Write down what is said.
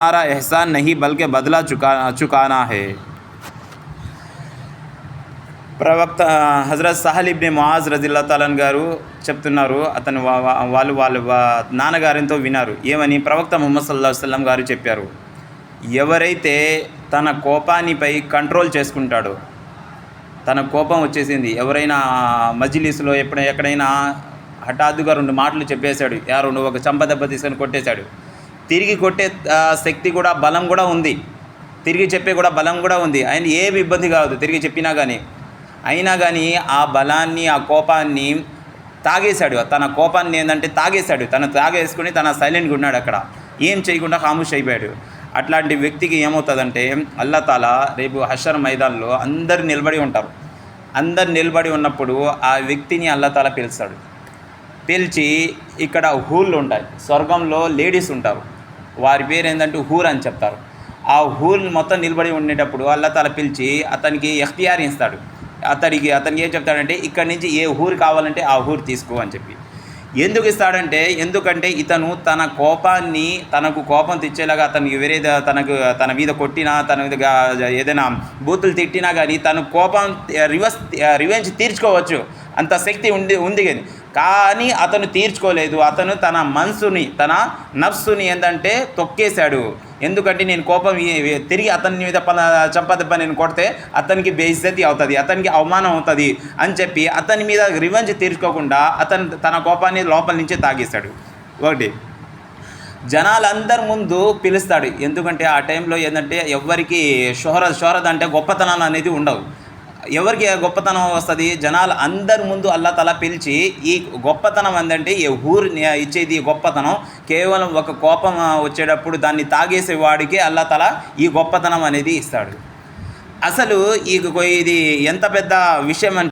हमारा एहसान नहीं बल्कि बदला चुकाना है। ప్రవక్త హజరత్ సహల్ ఇబ్న్ ముఆజ్ రజియల్లాహు తఆలా గారు చెప్తున్నారు. అతను వాళ్ళ నాన్నగారితో విన్నారు. ఏమని? ప్రవక్త ముహమ్మద్ సల్లల్లాహు అలైహి వసల్లం గారు చెప్పారు, ఎవరైతే తన కోపాన్నిపై కంట్రోల్ చేసుకుంటాడో, తన కోపం వచ్చేసింది, ఎవరైనా మజ్లిస్లో ఎక్కడైనా హఠాత్తుగా 2 మాటలు చెప్పేశాడు, నువ్వు ఒక చంపదెబ్బ తీసుకొని కొట్టేశాడు, తిరిగి కొట్టే శక్తి కూడా బలం కూడా ఉంది, తిరిగి చెప్పే కూడా బలం కూడా ఉంది, ఆయన ఏమి ఇబ్బంది కాదు తిరిగి చెప్పినా కానీ. అయినా కానీ ఆ బలాన్ని, ఆ కోపాన్ని తాగేశాడు. తన కోపాన్ని ఏంటంటే తాగేశాడు. తాగేసుకుని తన సైలెంట్గా ఉన్నాడు, అక్కడ ఏం చేయకుండా ఖామోష్ అయిపోయాడు. అట్లాంటి వ్యక్తికి ఏమవుతుందంటే అల్లాహ్ తాలా రేపు హషర్ మైదాన్లో అందరు నిలబడి ఉంటారు. అందరు నిలబడి ఉన్నప్పుడు ఆ వ్యక్తిని అల్లాహ్ తాలా పిలుస్తాడు. పిలిచి, ఇక్కడ హూర్లు ఉంటాయి, స్వర్గంలో లేడీస్ ఉంటారు, వారి పేరు ఏంటంటే హూర్ అని చెప్తారు. ఆ హూర్ మొత్తం నిలబడి ఉండేటప్పుడు అల్లాహ్ తాలా పిలిచి అతనికి ఇఖ్తియార్ ఇస్తాడు. అతనికి ఏం చెప్తాడంటే, ఇక్కడి నుంచి ఏ ఊరు కావాలంటే ఆ ఊరు తీసుకో అని చెప్పి. ఎందుకు ఇస్తాడంటే, ఎందుకంటే ఇతను తన కోపాన్ని, తనకు కోపం తెచ్చేలాగా అతనికి తన మీద కొట్టినా, తన మీద ఏదైనా బూతులు తిట్టినా కానీ తన కోపం రివెంజ్ తీర్చుకోవచ్చు, అంత శక్తి ఉంది కానీ అతను తీర్చుకోలేదు. అతను తన మనసుని, తన నఫ్సుని ఏంటంటే తొక్కేశాడు. ఎందుకంటే నేను కోపం తిరిగి అతని మీద చంపదెబ్బ నేను కొడితే అతనికి బేఇజ్జతి అవుతుంది, అతనికి అవమానం అవుతుంది అని చెప్పి అతని మీద రివెంజ్ తీర్చుకోకుండా అతను తన కోపాన్ని లోపల నుంచే తాగేశాడు. ఒకటి, జనాలందరి ముందు పిలుస్తాడు. ఎందుకంటే ఆ టైంలో ఏంటంటే ఎవరికి షోహరత్ అంటే గొప్పతనాలు అనేది ఉండవు. ఎవరికి గొప్పతనం వస్తుంది? జనాలు అందరి ముందు అల్లాహ్ తాలా పిలిచి, ఈ గొప్పతనం ఏంటంటే ఈ ఊరు ఇచ్చేది గొప్పతనం కేవలం ఒక కోపం వచ్చేటప్పుడు దాన్ని తాగేసేవాడికి అల్లాహ్ తాలా ఈ గొప్పతనం అనేది ఇస్తాడు. అసలు ఇది ఎంత పెద్ద విషయం అంటే